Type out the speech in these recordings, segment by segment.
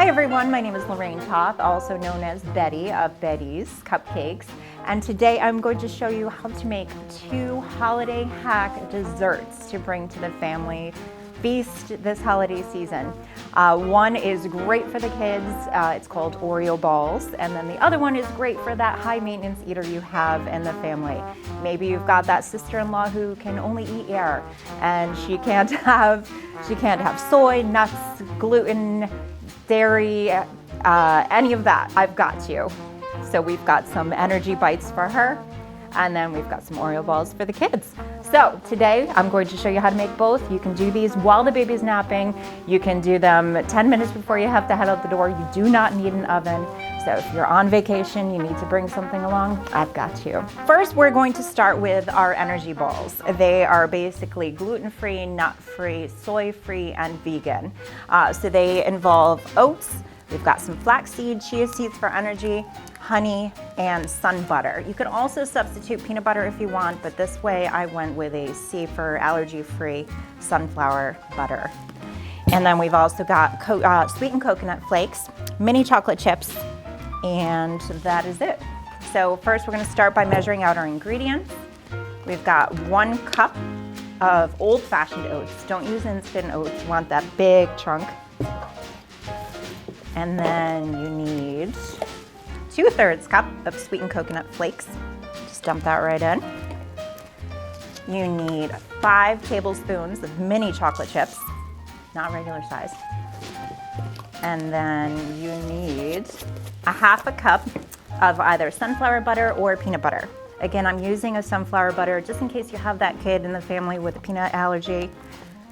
Hi everyone, my name is Lorraine Toth, also known as Betty of Bettie's Cupcakes. And today I'm going to show you how to make 2 holiday hack desserts to bring to the family feast this holiday season. One is great for the kids, it's called Oreo balls, and then the other one is great for that high maintenance eater you have in the family. Maybe you've got that sister-in-law who can only eat air and she can't have soy, nuts, gluten, dairy, any of that. I've got you. So we've got some energy bites for her, and then we've got some Oreo balls for the kids. So today I'm going to show you how to make both. You can do these while the baby's napping. You can do them 10 minutes before you have to head out the door. You do not need an oven. So if you're on vacation, you need to bring something along, I've got you. First, we're going to start with our energy balls. They are basically gluten-free, nut-free, soy-free, and vegan. So they involve oats. We've got some flaxseed, chia seeds for energy, honey, and sun butter. You can also substitute peanut butter if you want, but this way I went with a safer, allergy-free sunflower butter. And then we've also got sweetened coconut flakes, mini chocolate chips, and that is it. So first we're gonna start by measuring out our ingredients. We've got 1 cup of old-fashioned oats. Don't use instant oats, you want that big chunk. And then you need 2/3 cup of sweetened coconut flakes. Just dump that right in. You need 5 tablespoons of mini chocolate chips, not regular size. And then you need 1/2 cup of either sunflower butter or peanut butter. Again, I'm using a sunflower butter just in case you have that kid in the family with a peanut allergy.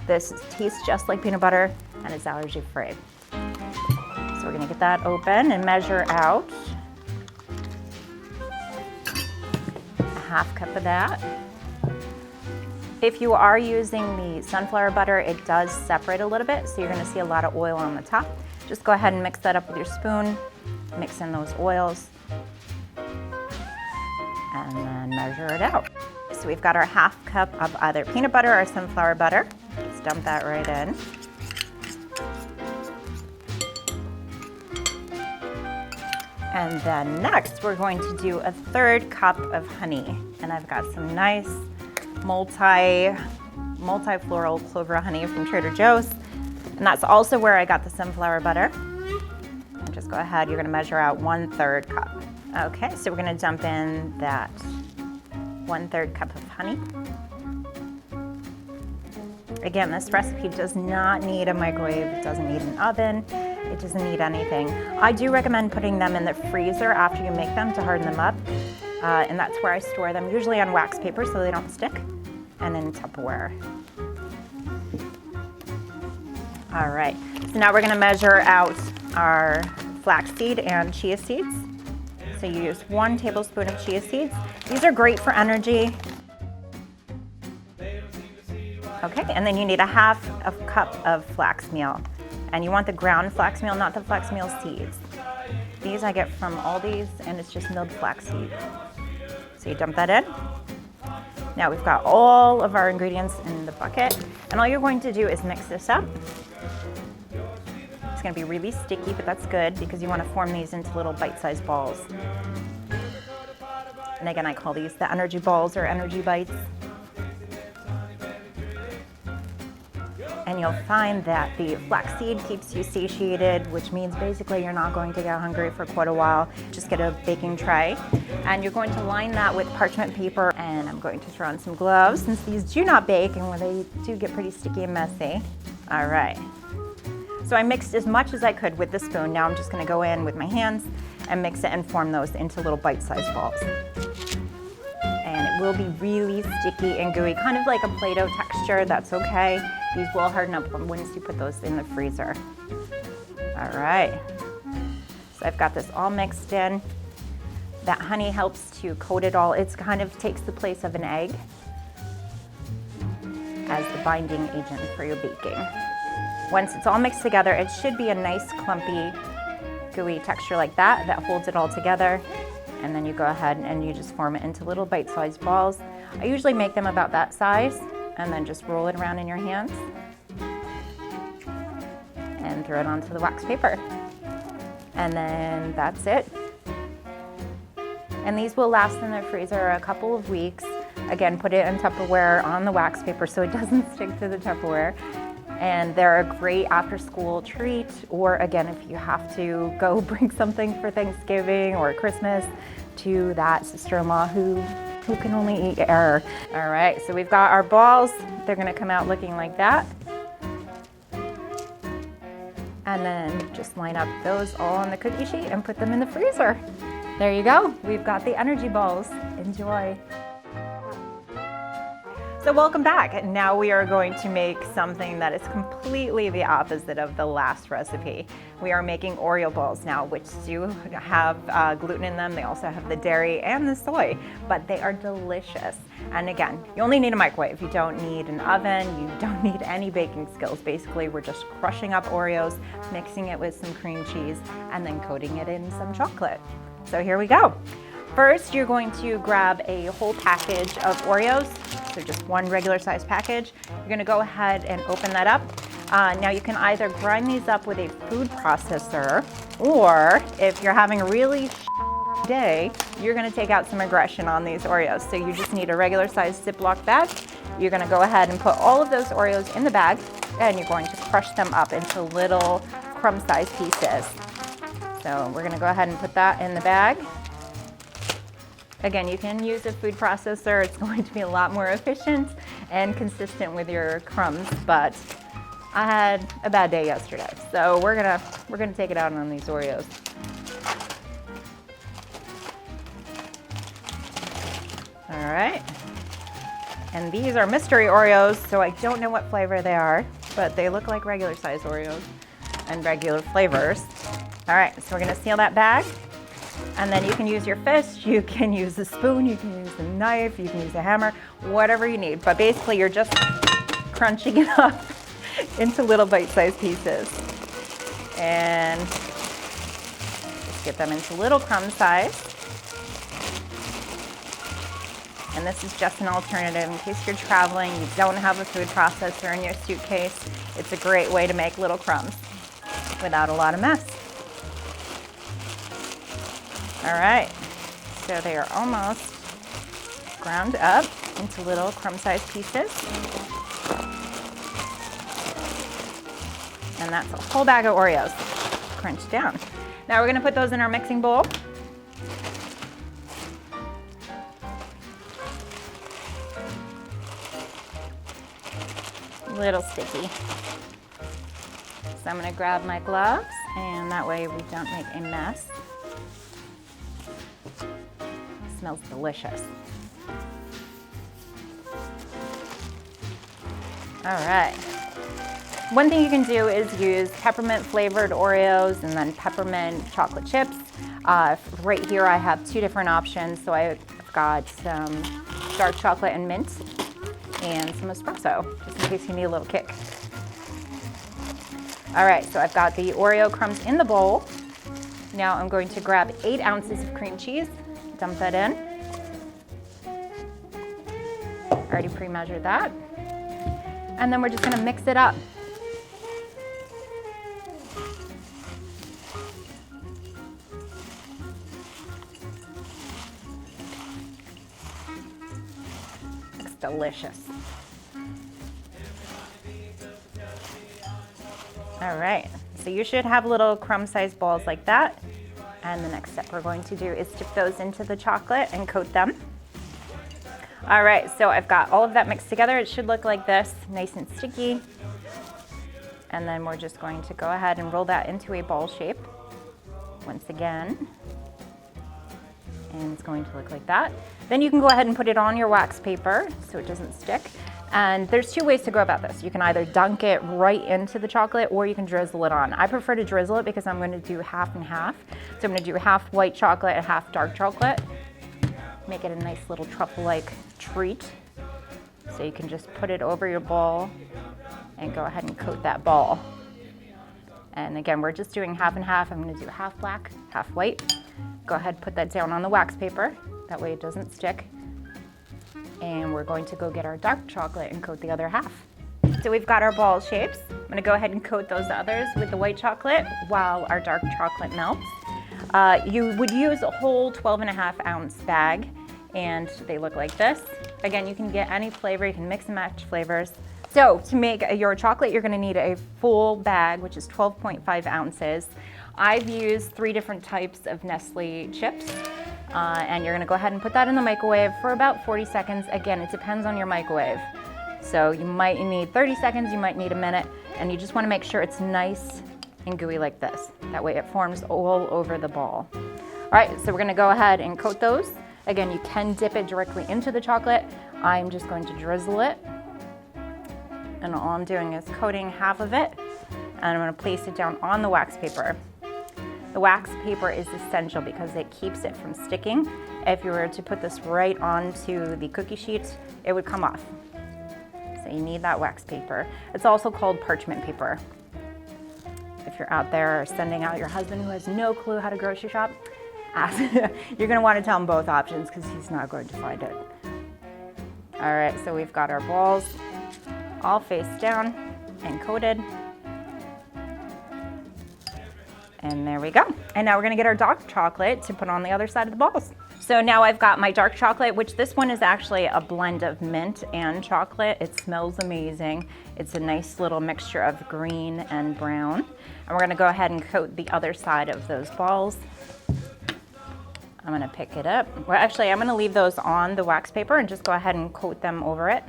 This tastes just like peanut butter and it's allergy free. So we're gonna get that open and measure out 1/2 cup of that. If you are using the sunflower butter, it does separate a little bit, so you're gonna see a lot of oil on the top. Just go ahead and mix that up with your spoon, mix in those oils, and then measure it out. So we've got our 1/2 cup of either peanut butter or sunflower butter. Just dump that right in. And then next, we're going to do 1/3 cup of honey. And I've got some nice multi-floral clover honey from Trader Joe's. And that's also where I got the sunflower butter. And just go ahead, you're gonna measure out 1/3 cup. Okay, so we're gonna dump in that 1/3 cup of honey. Again, this recipe does not need a microwave, it doesn't need an oven. It doesn't need anything. I do recommend putting them in the freezer after you make them to harden them up. And that's where I store them, usually on wax paper so they don't stick, and in Tupperware. All right, so now we're gonna measure out our flaxseed and chia seeds. So you use 1 tablespoon of chia seeds. These are great for energy. Okay, and then you need 1/2 cup of flax meal. And you want the ground flax meal, not the flax meal seeds. These I get from Aldi's, and it's just milled flaxseed. So you dump that in. Now we've got all of our ingredients in the bucket, and all you're going to do is mix this up. It's gonna be really sticky, but that's good because you wanna form these into little bite-sized balls. And again, I call these the energy balls or energy bites. And you'll find that the flaxseed keeps you satiated, which means basically you're not going to get hungry for quite a while. Just get a baking tray, and you're going to line that with parchment paper, and I'm going to throw on some gloves since these do not bake and where they do get pretty sticky and messy. All right. So I mixed as much as I could with the spoon. Now I'm just gonna go in with my hands and mix it and form those into little bite-sized balls. And it will be really sticky and gooey, kind of like a Play-Doh texture. That's okay. These will harden up once you put those in the freezer. All right, so I've got this all mixed in. That honey helps to coat it all. It kind of takes the place of an egg as the binding agent for your baking. Once it's all mixed together, it should be a nice clumpy, gooey texture like that holds it all together. And then you go ahead and you just form it into little bite-sized balls. I usually make them about that size and then just roll it around in your hands and throw it onto the wax paper. And then that's it. And these will last in the freezer a couple of weeks. Again, put it in Tupperware on the wax paper so it doesn't stick to the Tupperware. And they're a great after school treat, or again, if you have to go bring something for Thanksgiving or Christmas to that sister-in-law who can only eat air. All right, so we've got our balls. They're gonna come out looking like that. And then just line up those all on the cookie sheet and put them in the freezer. There you go, we've got the energy balls. Enjoy. So welcome back. Now we are going to make something that is completely the opposite of the last recipe. We are making Oreo balls now, which do have gluten in them. They also have the dairy and the soy, but they are delicious. And again, you only need a microwave. You don't need an oven. You don't need any baking skills. Basically, we're just crushing up Oreos, mixing it with some cream cheese, and then coating it in some chocolate. So here we go. First, you're going to grab a whole package of Oreos, so just one regular size package. You're gonna go ahead and open that up. Now you can either grind these up with a food processor, or if you're having a really day, you're gonna take out some aggression on these Oreos. So you just need a regular size Ziploc bag. You're gonna go ahead and put all of those Oreos in the bag, and you're going to crush them up into little crumb-sized pieces. So we're gonna go ahead and put that in the bag. Again, you can use a food processor. It's going to be a lot more efficient and consistent with your crumbs, but I had a bad day yesterday. So we're gonna take it out on these Oreos. All right. And these are mystery Oreos, so I don't know what flavor they are, but they look like regular size Oreos and regular flavors. All right, so we're gonna seal that bag. And then you can use your fist, you can use a spoon, you can use a knife, you can use a hammer, whatever you need. But basically you're just crunching it up into little bite-sized pieces. And just get them into little crumb size. And this is just an alternative in case you're traveling, you don't have a food processor in your suitcase. It's a great way to make little crumbs without a lot of mess. All right, so they are almost ground up into little crumb-sized pieces. And that's a whole bag of Oreos crunched down. Now we're gonna put those in our mixing bowl. A little sticky. So I'm gonna grab my gloves, and that way we don't make a mess. Smells delicious. All right. One thing you can do is use peppermint flavored Oreos and then peppermint chocolate chips. Right here I have two different options. So I've got some dark chocolate and mint and some espresso, just in case you need a little kick. All right, so I've got the Oreo crumbs in the bowl. Now I'm going to grab 8 ounces of cream cheese. Dump that in. Already pre-measured that. And then we're just gonna mix it up. Looks delicious. All right, so you should have little crumb-sized balls like that. And the next step we're going to do is dip those into the chocolate and coat them. All right, so I've got all of that mixed together. It should look like this, nice and sticky. And then we're just going to go ahead and roll that into a ball shape once again. And it's going to look like that. Then you can go ahead and put it on your wax paper so it doesn't stick. And there's 2 ways to go about this. You can either dunk it right into the chocolate or you can drizzle it on. I prefer to drizzle it because I'm going to do half and half. So I'm going to do half white chocolate and half dark chocolate. Make it a nice little truffle-like treat. So you can just put it over your ball and go ahead and coat that ball. And again, we're just doing half and half. I'm going to do half black, half white. Go ahead, put that down on the wax paper. That way it doesn't stick. And we're going to go get our dark chocolate and coat the other half. So we've got our ball shapes. I'm gonna go ahead and coat those others with the white chocolate while our dark chocolate melts. You would use a whole 12.5-ounce bag, and they look like this. Again, you can get any flavor, you can mix and match flavors. So to make your chocolate, you're gonna need a full bag, which is 12.5 ounces. I've used 3 different types of Nestle chips, and you're gonna go ahead and put that in the microwave for about 40 seconds. Again, it depends on your microwave. So you might need 30 seconds, you might need a minute, and you just wanna make sure it's nice and gooey like this. That way it forms all over the ball. All right, so we're gonna go ahead and coat those. Again, you can dip it directly into the chocolate. I'm just going to drizzle it. And all I'm doing is coating half of it, and I'm gonna place it down on the wax paper. The wax paper is essential because it keeps it from sticking. If you were to put this right onto the cookie sheet, it would come off. So you need that wax paper. It's also called parchment paper. If you're out there sending out your husband who has no clue how to grocery shop, you're gonna wanna tell him both options because he's not going to find it. All right, so we've got our balls all face down and coated. And there we go. And now we're gonna get our dark chocolate to put on the other side of the balls. So now I've got my dark chocolate, which this one is actually a blend of mint and chocolate. It smells amazing. It's a nice little mixture of green and brown. And we're gonna go ahead and coat the other side of those balls. I'm gonna pick it up. Well, actually, I'm gonna leave those on the wax paper and just go ahead and coat them over it.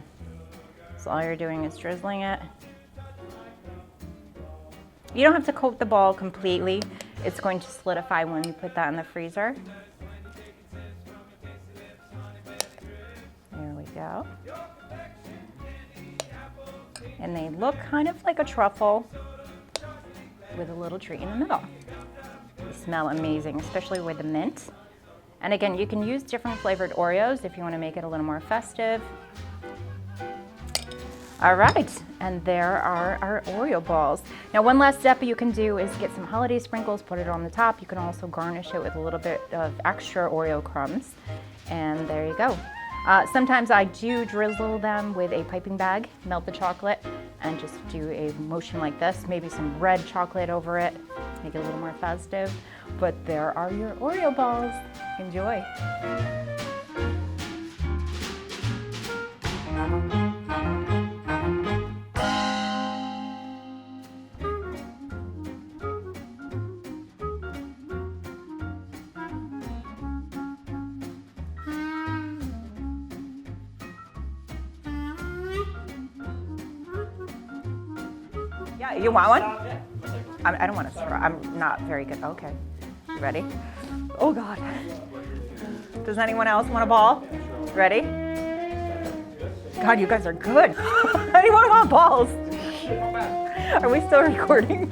So all you're doing is drizzling it. You don't have to coat the ball completely. It's going to solidify when you put that in the freezer. There we go. And they look kind of like a truffle with a little tree in the middle. They smell amazing, especially with the mint. And again, you can use different flavored Oreos if you want to make it a little more festive. All right, and there are our Oreo balls. Now, one last step you can do is get some holiday sprinkles, put it on the top. You can also garnish it with a little bit of extra Oreo crumbs. And there you go. Sometimes I do drizzle them with a piping bag, melt the chocolate, and just do a motion like this, maybe some red chocolate over it, make it a little more festive. But there are your Oreo balls. Enjoy. Yeah, you want one? I don't want a straw. I'm not very good. Okay. You ready? Oh, God. Does anyone else want a ball? Ready? God, you guys are good. Anyone want balls? Are we still recording?